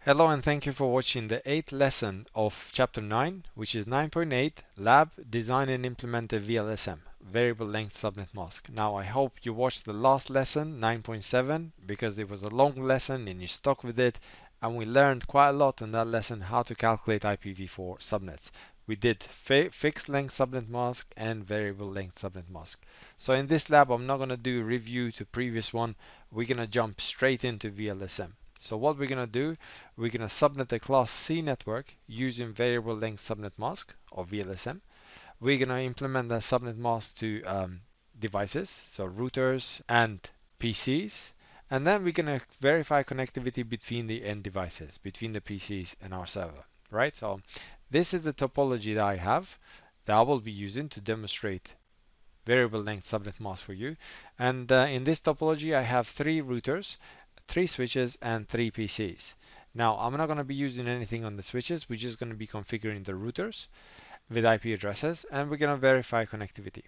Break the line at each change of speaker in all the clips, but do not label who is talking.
Hello and thank you for watching the 8th lesson of chapter 9, which is 9.8 Lab Design and Implement a VLSM, Variable Length Subnet Mask. Now I hope you watched the last lesson, 9.7, because it was a long lesson and you stuck with it, and we learned quite a lot in that lesson how to calculate IPv4 subnets. We did fixed length subnet mask and variable length subnet mask. So in this lab I'm not going to do a review to previous one, we're going to jump straight into VLSM. So what we're going to do, we're going to subnet a class C network using variable length subnet mask or VLSM. We're going to implement that subnet mask to devices, so routers and PCs. And then we're going to verify connectivity between the end devices, between the PCs and our server, right? So this is the topology that I have that I will be using to demonstrate variable length subnet mask for you. And in this topology, I have 3 routers, 3 switches and 3 PCs. Now I'm not going to be using anything on the switches, we're just going to be configuring the routers with IP addresses and we're going to verify connectivity.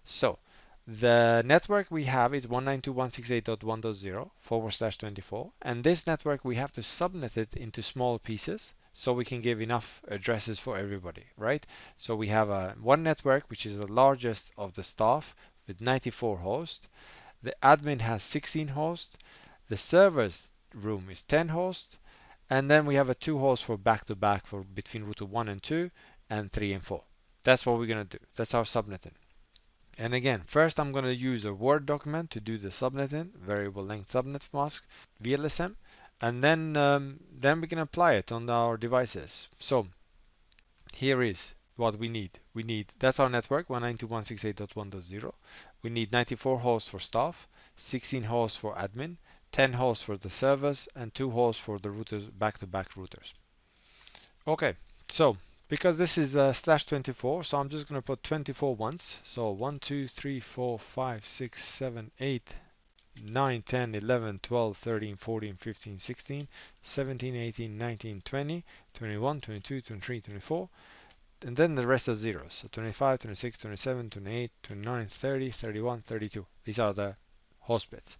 So the network we have is 192.168.1.0/24, and this network we have to subnet it into small pieces so we can give enough addresses for everybody, right? So we have one network which is the largest of the staff with 94 hosts. The admin has 16 hosts. The server's room is 10 hosts, and then we have a 2 hosts for back-to-back for between router 1 and 2 and 3 and 4. That's what we're going to do. That's our subnetting. And again, first I'm going to use a Word document to do the subnetting, variable length subnet mask, VLSM, and then we can apply it on our devices. So here is what we need. That's our network, 192.168.1.0. We need 94 hosts for staff, 16 hosts for admin, 10 hosts for the servers, and 2 hosts for the routers, back-to-back routers. Okay, so because this is /24, so I'm just going to put 24 once. So 1, 2, 3, 4, 5, 6, 7, 8, 9, 10, 11, 12, 13, 14, 15, 16, 17, 18, 19, 20, 21, 22, 23, 24, and then the rest are zeros. So 25, 26, 27, 28, 29, 30, 31, 32. These are the host bits.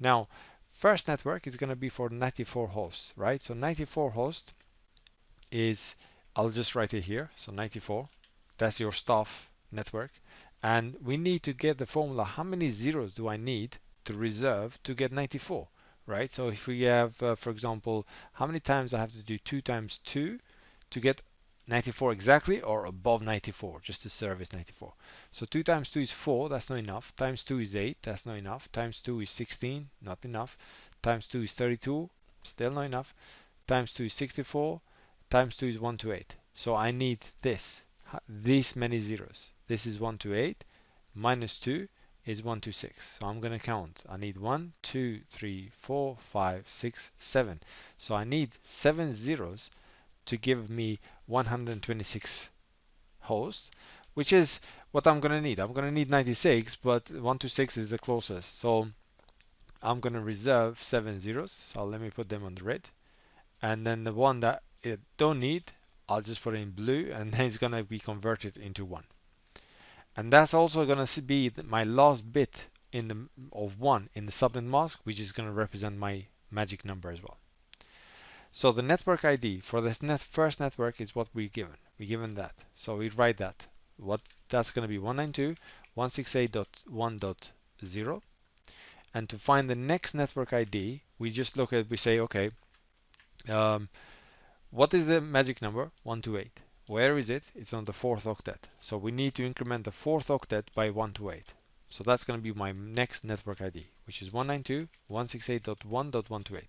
Now, first network is going to be for 94 hosts, right? So 94 hosts is, I'll just write it here. So 94, that's your staff network. And we need to get the formula, how many zeros do I need to reserve to get 94, right? So if we have, for example, how many times I have to do 2 times 2 to get 94 exactly, or above 94 just to service 94. So 2 times 2 is 4, that's not enough. Times 2 is 8, that's not enough. Times 2 is 16, not enough. Times 2 is 32, still not enough. Times 2 is 64. Times 2 is 128. So I need these many zeros. This is 128 minus 2 is 126. So I'm going to count. I need 1, 2, 3, 4, 5, 6, 7. So I need 7 zeros to give me 126 hosts, which is what I'm going to need. I'm going to need 96, but 126 is the closest. So I'm going to reserve 7 zeros. So let me put them on the red. And then the one that I don't need, I'll just put it in blue, and then it's going to be converted into 1. And that's also going to be my last bit of 1 in the subnet mask, which is going to represent my magic number as well. So the network ID for the first network is what we're given. We're given that. So we write that. That's going to be 192.168.1.0. And to find the next network ID, we just we say, okay, what is the magic number? 128. Where is it? It's on the 4th octet. So we need to increment the 4th octet by 128. So that's going to be my next network ID, which is 192.168.1.128.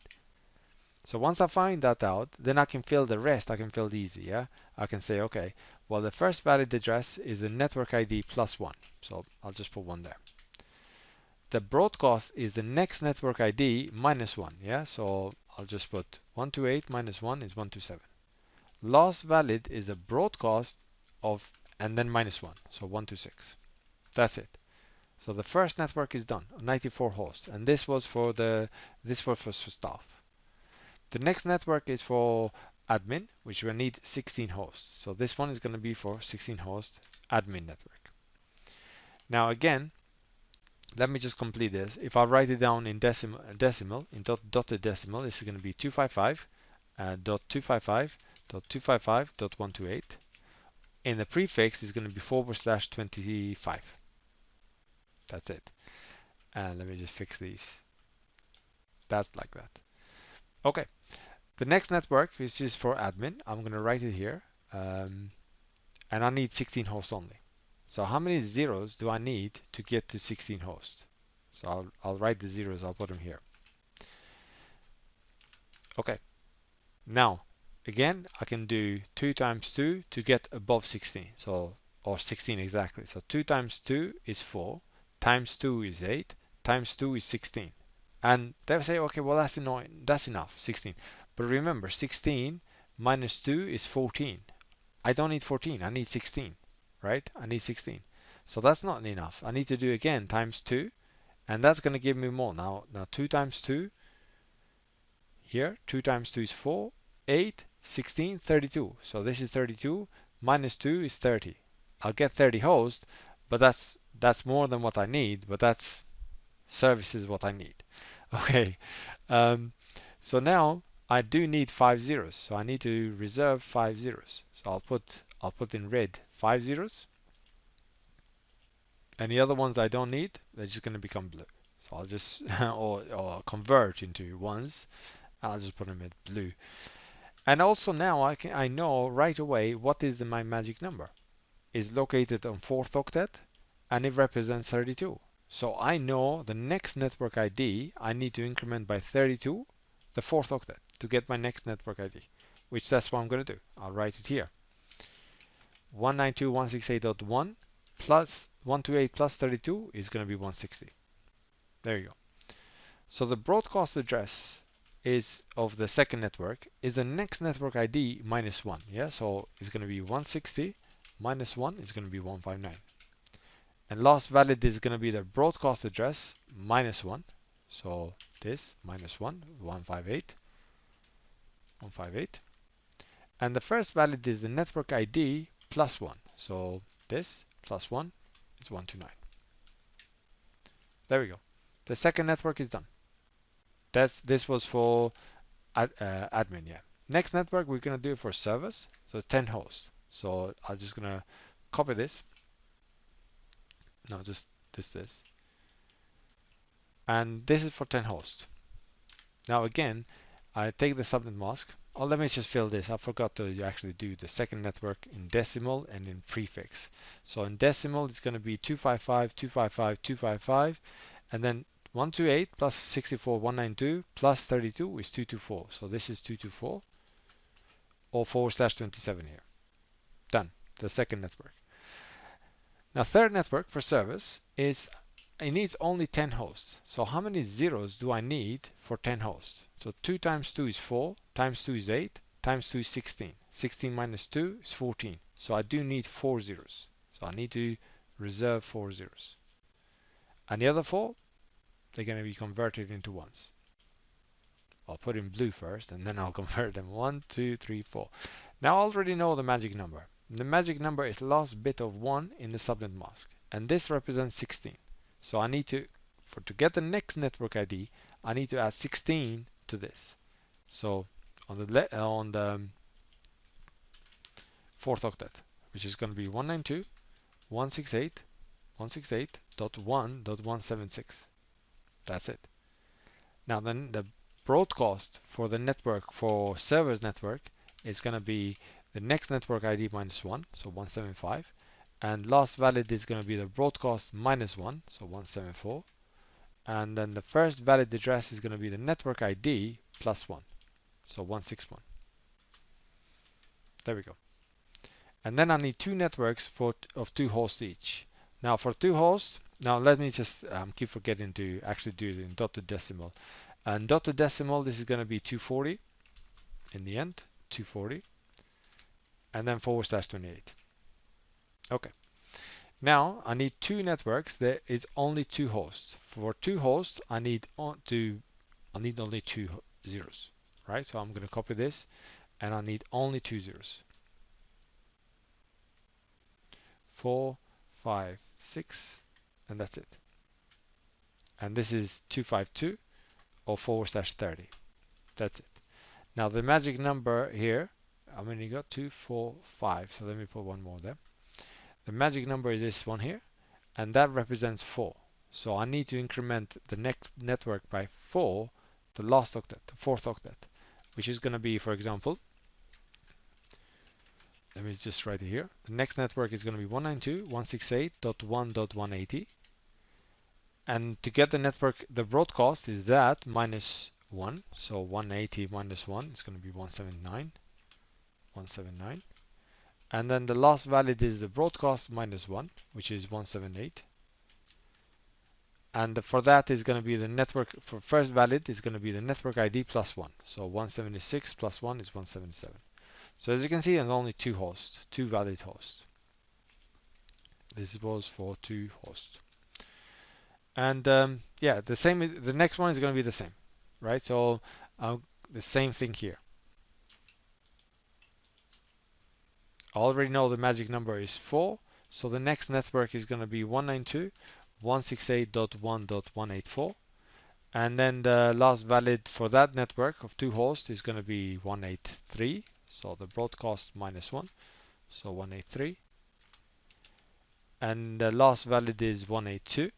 So once I find that out, then I can fill the rest. I can fill easy, yeah? I can say, okay, well, the first valid address is the network ID plus 1. So I'll just put 1 there. The broadcast is the next network ID minus 1, yeah? So I'll just put 128 minus 1 is 127. Last valid is a broadcast of, and then minus 1, so 126. That's it. So the first network is done, 94 hosts, and this was for staff. The next network is for admin, which will need 16 hosts. So this one is going to be for 16 host admin network. Now again, let me just complete this. If I write it down in decimal, in dotted decimal, this is going to be 255 dot 255.255.128. In the prefix is going to be /25. That's it. And let me just fix these. That's like that. Okay. The next network is just for admin. I'm going to write it here. And I need 16 hosts only. So how many zeros do I need to get to 16 hosts? So I'll write the zeros. I'll put them here. Okay. Now, again, I can do 2 times 2 to get above 16. So, or 16 exactly. So 2 times 2 is 4, times 2 is 8, times 2 is 16. And they'll say, okay, well, that's annoying. That's enough, 16. But remember, 16 minus 2 is 14. I don't need 14. I need 16, right? I need 16. So that's not enough. I need to do again times 2, and that's going to give me more. Now 2 times 2, here, 2 times 2 is 4, 8, 16, 32. So this is 32, minus 2 is 30. I'll get 30 hosts, but that's more than what I need, but that's services what I need. Okay, so now I do need 5 zeros, so I need to reserve 5 zeros. So I'll put in red 5 zeros. And the other ones I don't need, they're just going to become blue. So I'll just or convert into ones. I'll just put them in blue. And also now I know right away what is my magic number. It's located on 4th octet and it represents 32. So I know the next network ID I need to increment by 32, the 4th octet, to get my next network ID, which that's what I'm going to do. I'll write it here. 192.168.1 plus 128 plus 32 is going to be 160. There you go. So the broadcast address is of the second network is the next network ID minus 1. Yeah, so it's going to be 160 minus 1 is going to be 159. And last valid is going to be the broadcast address minus 1. So this minus 1, 158. And the first valid is the network ID plus 1. So this plus 1 is 129. There we go. The second network is done. This was for admin, yeah. Next network we're going to do it for servers. So 10 hosts. So I'm just going to copy this. No, just this. And this is for 10 hosts. Now again, I take the subnet mask. Oh, let me just fill this. I forgot to actually do the second network in decimal and in prefix. So in decimal, it's going to be 255, 255, 255, and then 128 plus 64, 192 plus 32 is 224. So this is 224 or /27 here. Done. The second network. Now third network for service is it needs only 10 hosts. So how many zeros do I need for 10 hosts? So 2 times 2 is 4, times 2 is 8, times 2 is 16. 16 minus 2 is 14. So I do need 4 zeros. So I need to reserve 4 zeros. And the other 4, they're going to be converted into ones. I'll put in blue first and then I'll convert them. 1, 2, 3, 4. Now I already know the magic number. The magic number is last bit of 1 in the subnet mask. And this represents 16. So I need to get the next network ID, I need to add 16 to this. So on the 4th octet, which is going to be 192.168.168.1.176. That's it. Now then the broadcast for the network, for servers network, is going to be the next network ID minus 1, so 175. And last valid is going to be the broadcast minus 1, so 174. And then the first valid address is going to be the network ID plus 1, so 161. There we go. And then I need 2 networks of 2 hosts each. Now for 2 hosts, now let me just keep forgetting to actually do it in dotted decimal. And dotted decimal, this is going to be 240 in the end, 240. And then /28. Okay. Now I need 2 networks. There is only 2 hosts. For 2 hosts, I need only 2 zeros, right? So I'm going to copy this, and I need only 2 zeros. 4, 5, 6, and that's it. And this is 252 or /30. That's it. Now the magic number here, I mean you got 2, 4, 5, so let me put one more there. The magic number is this one here, and that represents 4. So I need to increment the next network by 4, the last octet, the fourth octet, which is going to be, for example, let me just write it here. The next network is going to be 192.168.1.180. And to get the network, the broadcast is that minus 1. So 180 minus 1 is going to be 179. 179. And then the last valid is the broadcast minus 1, which is 178. And for that is going to be the network, for first valid is going to be the network ID plus 1. So 176 plus 1 is 177. So as you can see, there's only 2 hosts, 2 valid hosts. This was for 2 hosts. And yeah, the same. The next one is going to be the same, right? So the same thing here. I already know the magic number is 4, so the next network is going to be 192.168.1.184, and then the last valid for that network of 2 hosts is going to be 183. So the broadcast minus 1, so 183, and the last valid is 182.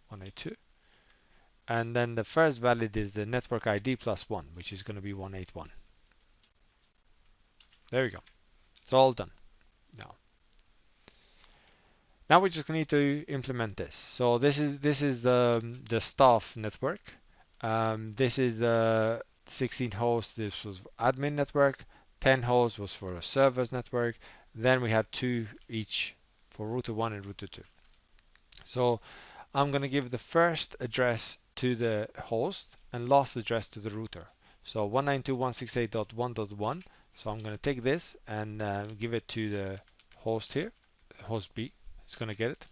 182, and then the first valid is the network ID plus 1, which is going to be 181. There we go. It's all done. Now we just need to implement this. So this is the staff network. This is the 16 hosts. This was admin network. 10 hosts was for a servers network. Then we had 2 each for router 1 and router 2. So I'm going to give the first address to the host and last address to the router. So 192.168.1.1. So I'm going to take this and give it to the host here, host B. It's going to get it.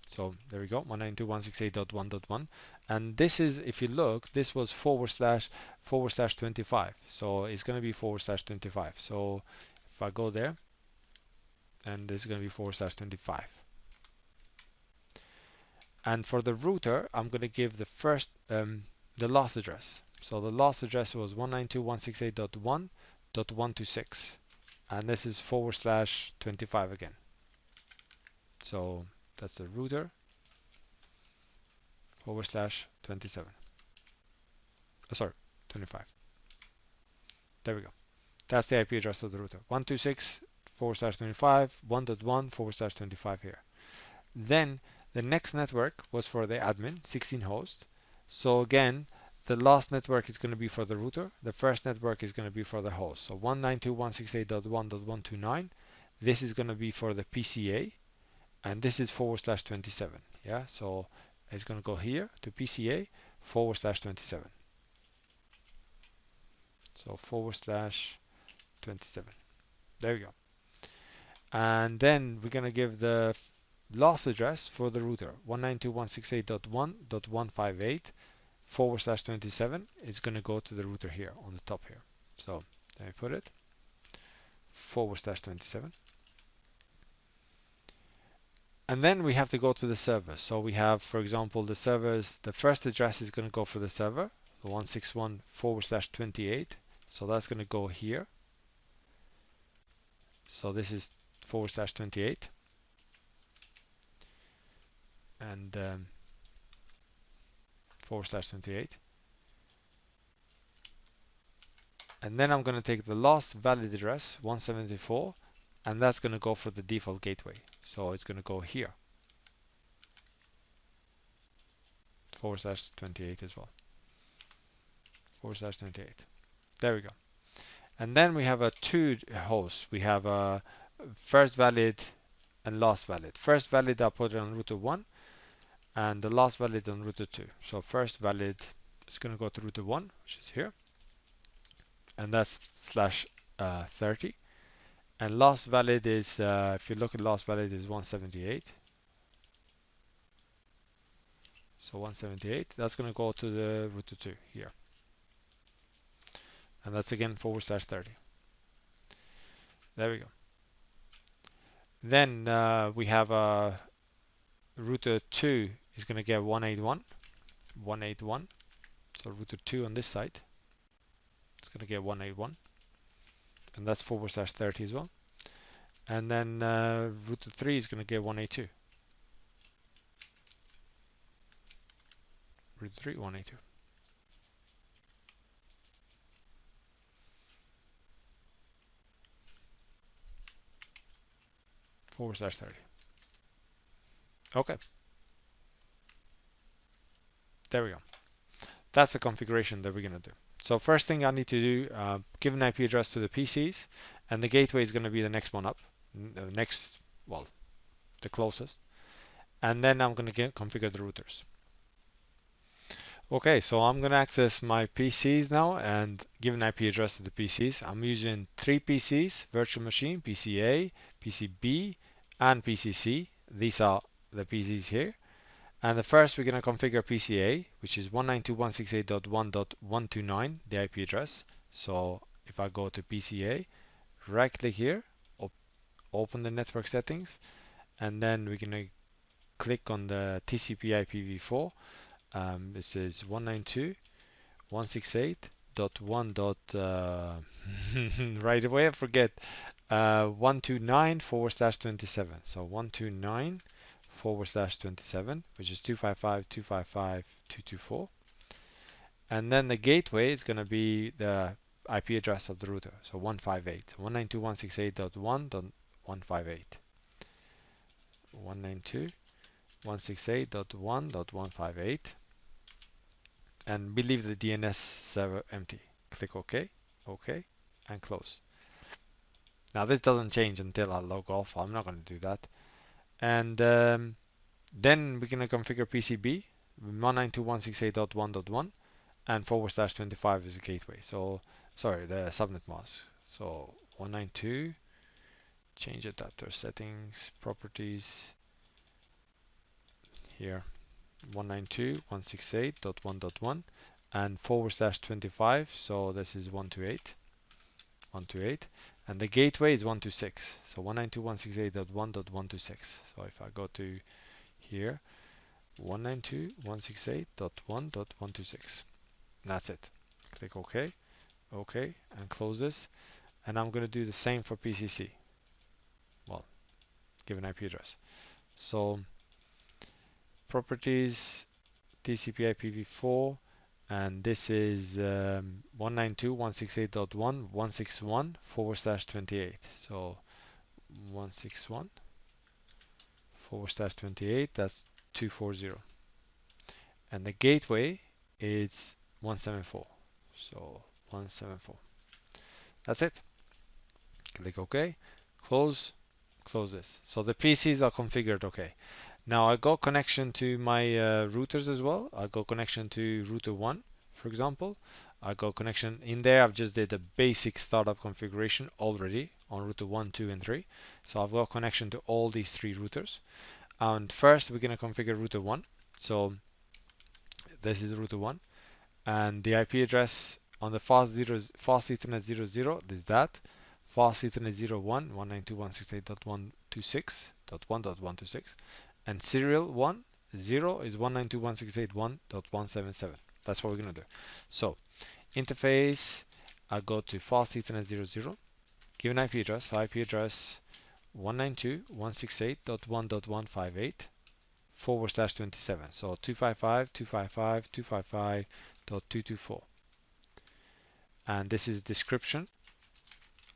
So there we go, 192.168.1.1. And this is, if you look, this was //25. So it's going to be /25. So if I go there, and this is going to be /25. And for the router, I'm going to give the first, the last address. So the last address was 192.168.1.126, and this is /25 again. So that's the router /27. Sorry, 25. There we go. That's the IP address of the router. 126/25, 1.1/25 here. Then the next network was for the admin, 16 hosts. So again, the last network is going to be for the router. The first network is going to be for the host. So 192.168.1.129. This is going to be for the PCA, and this is /27. Yeah, so it's going to go here to PCA /27. So /27. There we go. And then we're going to give the last address for the router, 192.168.1.158 /27. It's going to go to the router here on the top here. So let me put it /27. And then we have to go to the server. So we have, for example, the servers, the first address is going to go for the server, 161//28. So that's going to go here. So this is /28. And /28. And then I'm going to take the last valid address, 174, and that's going to go for the default gateway. So it's going to go here, /28 as well. /28. There we go. And then we have 2 hosts. We have a first valid and last valid. First valid, I'll put it on router 1, and the last valid on router 2. So first valid is going to go to router 1, which is here, and that's /30. And last valid is, if you look at last valid, is 178. So 178, that's going to go to the router 2 here. And that's again /30. There we go. Then we have router 2 is going to get 181. So router 2 on this side. It's going to get 181, and that's /30 as well. And then router 3 is going to get 182. Router 3, 182. /30. Okay, there we go. That's the configuration that we're going to do. So first thing I need to do, give an IP address to the PCs, and the gateway is going to be the next one up, well, the closest. And then I'm going to configure the routers. Okay, so I'm going to access my PCs now and give an IP address to the PCs. I'm using 3 PCs, virtual machine, PCA, PCB, and PCC. These are the PCs here. And the first we're going to configure PCA, which is 192.168.1.129, the IP address. So if I go to PCA, right click here, open the network settings, and then we're going to click on the TCP IPv4. This is 192.168.1. Right away I forget. 129/27. So 129/27, which is 255.255.224. And then the gateway is going to be the IP address of the router. So 158. 192.168.1.158. 192.168.1.158. And we leave the DNS server empty. Click OK, OK, and close. Now this doesn't change until I log off. I'm not going to do that. And then we're going to configure PCB 192.168.1.1, and /25 is the gateway. So sorry, the subnet mask. So 192, change adapter settings, properties here. 192.168.1.1 and /25, so this is 128, and the gateway is 126, so 192.168.1.126. So if I go to here, 192.168.1.126, that's it. Click OK, OK, and close this. And I'm going to do the same for PCC. Well, give an IP address. So properties, TCP IPv4, and this is 192.168.1.161/28. So 161/28, that's 240. And the gateway is 174. So 174. That's it. Click OK. Close this. So the PCs are configured okay. Now I got connection to my routers as well. I got connection to router 1, for example. I got connection in there. I've just did a basic startup configuration already on router 1, 2, and 3. So I've got connection to all these 3 routers. And first we're going to configure router 1. So this is router 1. And the IP address on the fast Ethernet 00 is that. Fast Ethernet 01, 192.168.126.1.126. And serial 0 is 192.168.1.177. That's what we're going to do. So interface, I go to fast Ethernet 00, give an IP address. So IP address 192.168.1.158 /27. So 255.255.255.224. And this is description,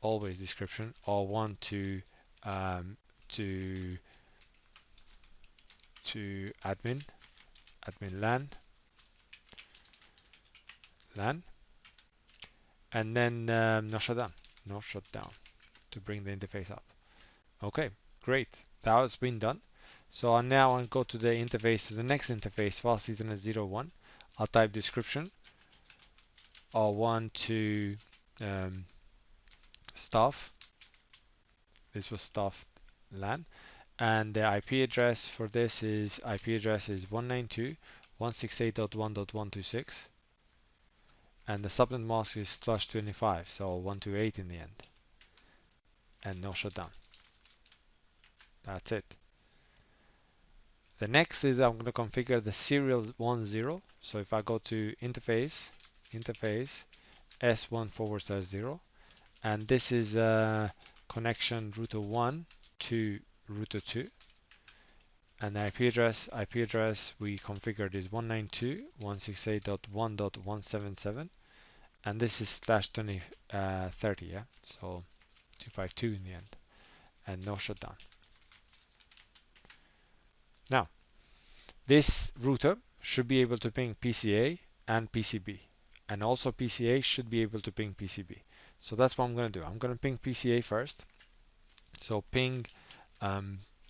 always description, or one to admin LAN, and then no shutdown to bring the interface up. Okay, great. That has been done. So now I'll go to the interface, to the next interface, fast Ethernet 01. I'll type description or1 to staff. This was staff LAN. And the IP address for this is 192.168.1.126, and the subnet mask is /25, so 128 in the end, and no shutdown. That's it. The next is I'm going to configure the serial 10. So if I go to interface, S1/0, and this is connection router 1 to router 2, and the IP address we configured is 192.168.1.177, and this is /2030, yeah, so 252 in the end, and no shutdown. Now this router should be able to ping PCA and PCB, and also PCA should be able to ping PCB. So that's what I'm going to do. I'm going to ping PCA first. So ping,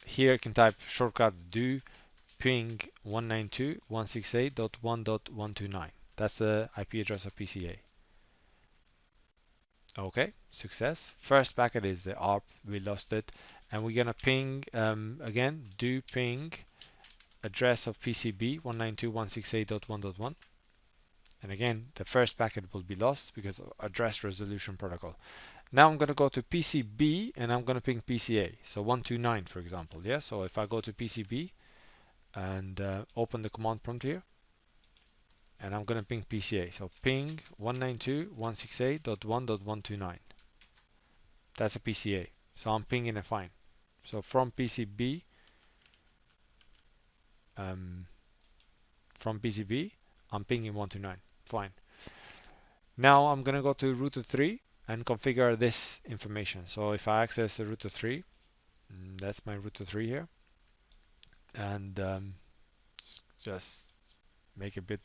here I can type shortcut do ping 192.168.1.129. That's the IP address of PCA. Okay, success. First packet is the ARP, we lost it, and we're going to ping again do ping address of PCB 192.168.1.1, and again the first packet will be lost because of address resolution protocol. Now I'm going to go to PCB and I'm going to ping PCA, so 129 for example. Yeah, so if I go to PCB and open the command prompt here, and I'm going to ping PCA, so ping 192.168.1.129. that's a PCA, so I'm pinging it fine. So from PCB I'm pinging 129, fine. Now I'm going to go to router 3 and configure this information. So if I access the router 3, that's my router 3 here, and just make a bit.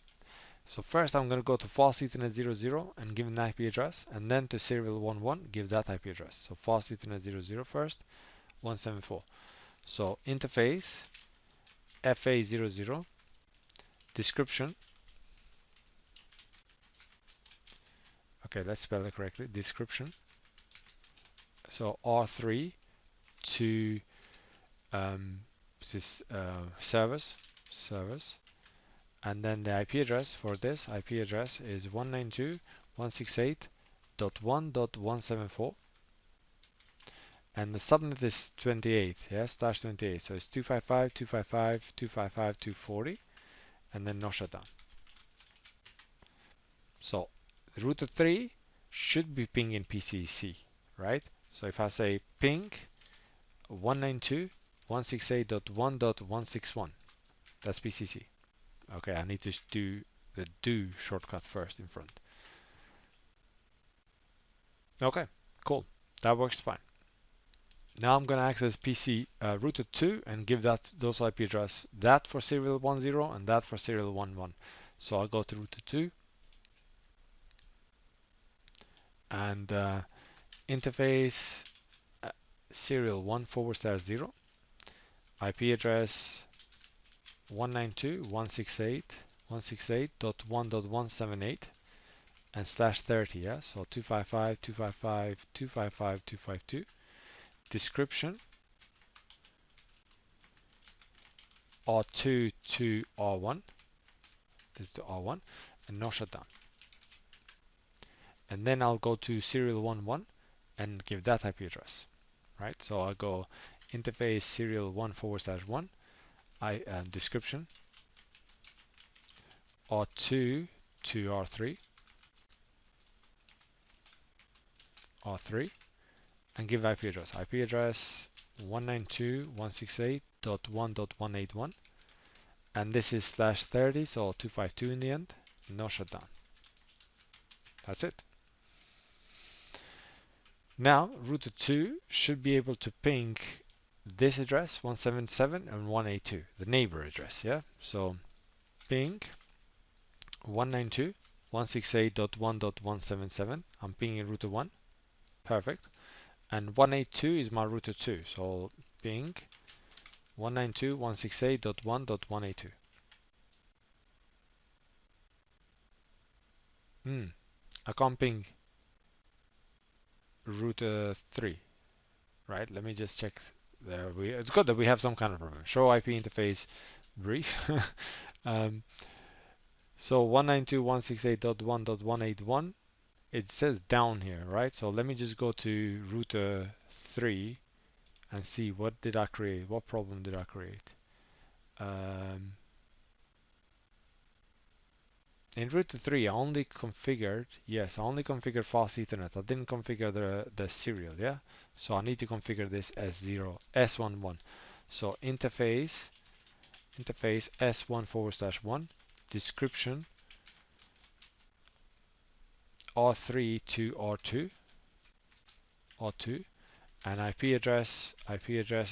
So first I'm going to go to fast Ethernet 00 and give an IP address, and then to serial 11 give that IP address. So fast Ethernet 00 first, 174. So interface FA00 description. Okay, let's spell it correctly. Description. So R3 to this servers, and then the IP address for this IP address is 192.168.1.174, and the subnet is 28, yeah, /28. So it's 255.255.255.240, and then no shutdown. So router 3 should be pinging PCC, right? So if I say ping 192.168.1.161, that's PCC. Okay, I need to do the do shortcut first in front. Okay, cool. That works fine. Now I'm going to access PC router 2 and give those IP address, that for serial 10 and that for serial 11. So I'll go to router 2 and interface serial 1/0 IP address 192.168.1.178 and /30, yeah, so 255.255.255.252. Description R2 to R1, this is the R1, and no shutdown. And then I'll go to serial 11 and give that IP address, right? So I'll go interface serial 1/1 description R2 to R3 and give IP address 192.168.1.181, and this is /30, so 252 in the end, no shutdown. That's it. Now router 2 should be able to ping this address 177 and 182, the neighbor address, yeah? So ping 192.168.1.177, I'm pinging router 1, perfect. And 182 is my router 2, so ping 192.168.1.182. I can't ping router 3, right? Let me just check there. It's good that we have some kind of problem. Show IP interface brief. So 192.168.1.181, it says down here, right? So let me just go to router 3 and see what did I create, what problem did I create. in router 3, I only configured, yes, I only configured fast Ethernet. I didn't configure the serial, yeah? So I need to configure this S0, S11. So interface S1/1, description R3 to R2, and IP address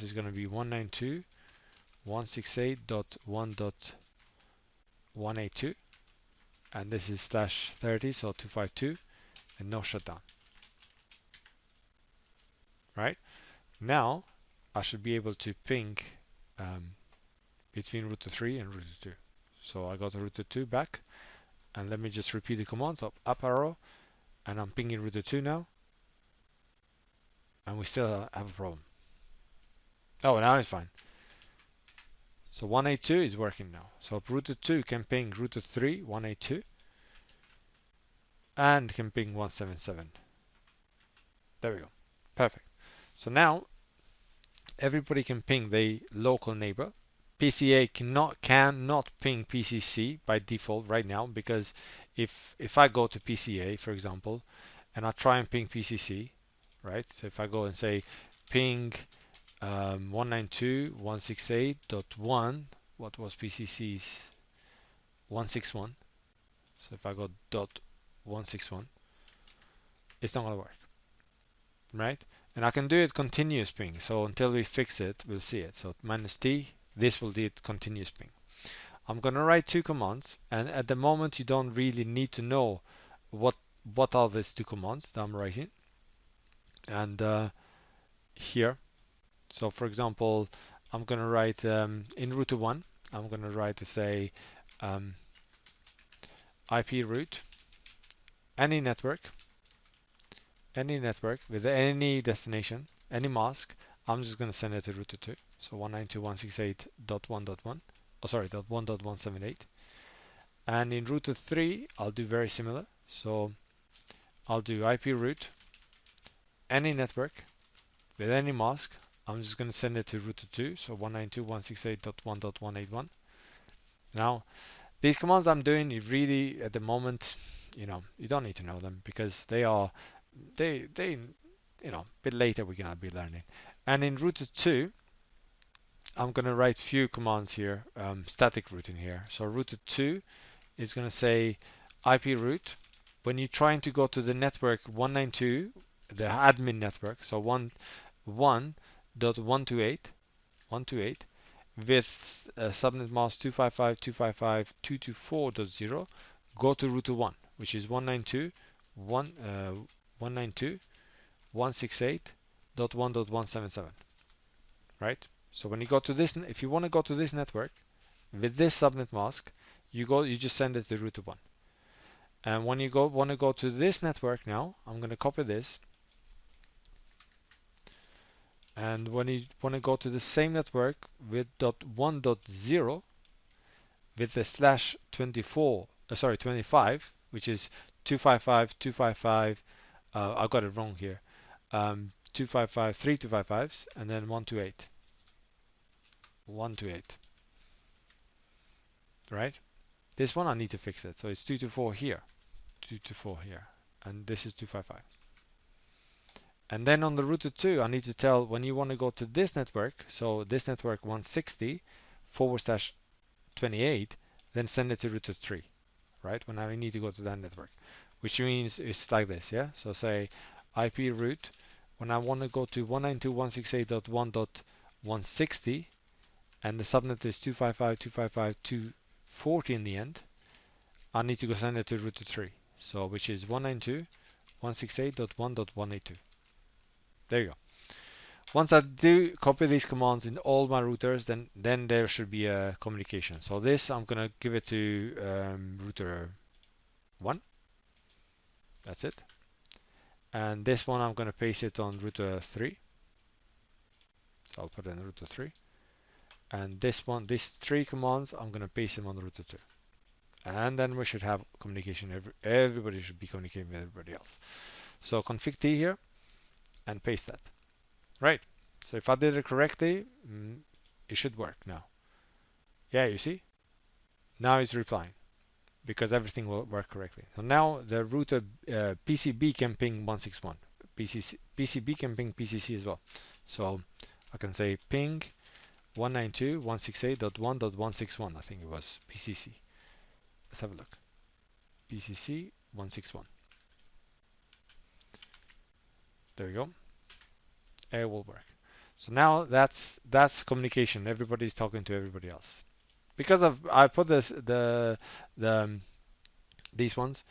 is going to be 192.168.1.182, and this is /30, so 252, and no shutdown. Right? Now I should be able to ping between router 3 and router 2. So I got router 2 back, and let me just repeat the commands up arrow, and I'm pinging router 2 now, and we still have a problem. Oh, now it's fine. So 182 is working now. So router 2 can ping router 3 182 and can ping 177. There we go. Perfect. So now everybody can ping the local neighbor. PCA cannot ping PCC by default right now, because if I go to PCA, for example, and I try and ping PCC, right? So if I go and say ping 192.168.1, what was PCC's 161? So if I go dot 161, it's not going to work, right? And I can do it continuous ping. So until we fix it, we'll see it. So -t, this will do it continuous ping. I'm going to write two commands, and at the moment you don't really need to know what are these two commands that I'm writing. And here, so for example, I'm going to write in router 1, I'm going to write to say IP route any network with any destination, any mask. I'm just going to send it to router 2. So 192.168.1.1, oh sorry, .1.178. And in router 3, I'll do very similar. So I'll do IP route any network with any mask. I'm just going to send it to router 2, so 192.168.1.181. Now, these commands I'm doing, you really, at the moment, you don't need to know them, because they a bit later we're going to be learning. And in router 2, I'm going to write few commands here, static routing here. So router 2 is going to say IP route. When you're trying to go to the network 192, the admin network, so 1.1.128 with subnet mask 255.255.224.0, go to router 1, which is 192.168.1.177, right? So when you go to this, if you want to go to this network with this subnet mask, you just send it to router 1. And when you want to go to this network now, I'm going to copy this. And when you want to go to the same network with .1.0 with the /25, which is 255, I got it wrong here, 255, 3 255s, and then 128, right? This one I need to fix it, so it's 224 here, and this is 255. And then on the router 2, I need to tell when you want to go to this network, so this network 160/28, then send it to router 3, right? When I need to go to that network, which means it's like this, yeah? So say IP route, when I want to go to 192.168.1.160, and the subnet is 255.255.240 in the end, I need to go send it to router 3, so which is 192.168.1.182. There you go. Once I do copy these commands in all my routers, then there should be a communication. So this, I'm going to give it to router 1. That's it. And this one, I'm going to paste it on router 3. So I'll put it in router 3. And this one, these three commands, I'm going to paste them on router 2. And then we should have communication. Everybody should be communicating with everybody else. So config T here, and paste that. Right. So if I did it correctly, it should work now. Yeah, you see? Now it's replying. because everything will work correctly. So now the router PCB can ping 161. PCB can ping PCC as well. So I can say ping 192.168.1.161. I think it was PCC. Let's have a look. PCC 161. There we go. It will work. So now that's communication. Everybody's talking to everybody else. Because I put these ones,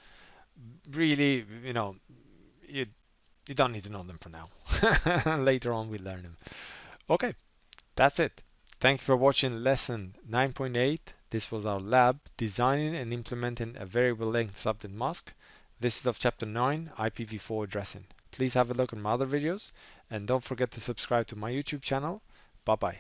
really, you know, you don't need to know them for now. Later on we learn them. Okay, that's it. Thank you for watching lesson 9.8. This was our lab, designing and implementing a variable length subnet mask. This is of chapter 9, IPv4 addressing. Please have a look at my other videos and don't forget to subscribe to my YouTube channel. Bye bye.